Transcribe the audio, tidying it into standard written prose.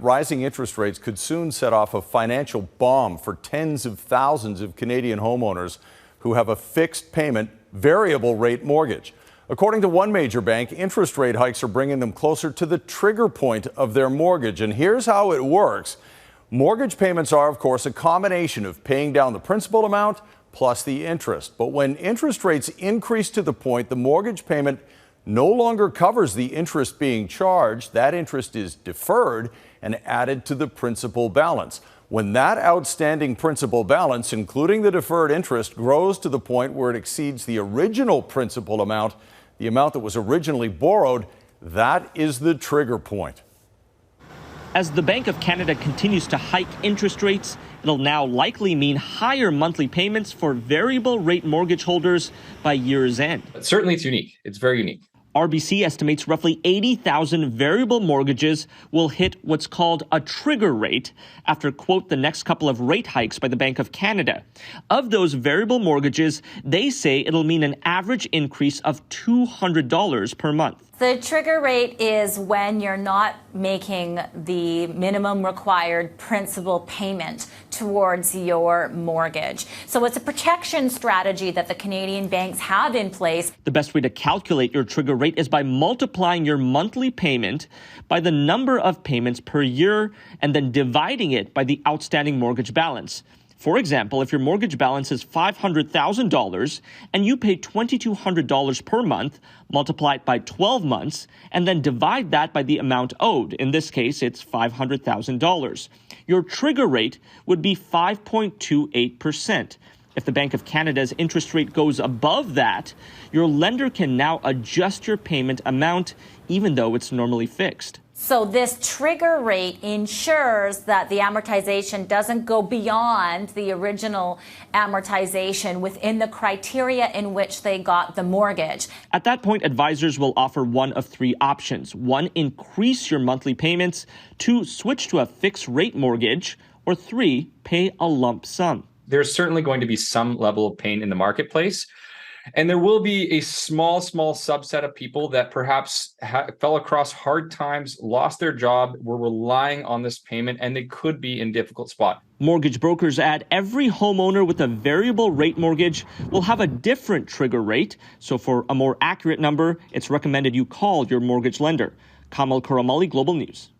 Rising interest rates could soon set off a financial bomb for tens of thousands of Canadian homeowners who have a fixed payment, variable rate mortgage. According to one major bank, interest rate hikes are bringing them closer to the trigger point of their mortgage. And here's how it works. Mortgage payments are, of course, a combination of paying down the principal amount plus the interest. But when interest rates increase to the point the mortgage payment no longer covers the interest being charged, that interest is deferred and added to the principal balance. When that outstanding principal balance, including the deferred interest, grows to the point where it exceeds the original principal amount, the amount that was originally borrowed, that is the trigger point. As the Bank of Canada continues to hike interest rates, it'll now likely mean higher monthly payments for variable rate mortgage holders by year's end. Certainly it's unique. It's very unique. RBC estimates roughly 80,000 variable mortgages will hit what's called a trigger rate after, quote, the next couple of rate hikes by the Bank of Canada. Of those variable mortgages, they say it'll mean an average increase of $200 per month. The trigger rate is when you're not making the minimum required principal payment towards your mortgage. So it's a protection strategy that the Canadian banks have in place. The best way to calculate your trigger rate is by multiplying your monthly payment by the number of payments per year and then dividing it by the outstanding mortgage balance. For example, if your mortgage balance is $500,000 and you pay $2,200 per month, multiply it by 12 months, and then divide that by the amount owed. In this case, it's $500,000. Your trigger rate would be 5.28%. If the Bank of Canada's interest rate goes above that, your lender can now adjust your payment amount, even though it's normally fixed. So this trigger rate ensures that the amortization doesn't go beyond the original amortization within the criteria in which they got the mortgage. At that point, advisors will offer one of three options. One, increase your monthly payments. Two, switch to a fixed rate mortgage. Or three, pay a lump sum. There's certainly going to be some level of pain in the marketplace. And there will be a small subset of people that perhaps fell across hard times, lost their job, were relying on this payment, and they could be in a difficult spot. Mortgage brokers add every homeowner with a variable rate mortgage will have a different trigger rate. So for a more accurate number, it's recommended you call your mortgage lender. Kamil Karamali, Global News.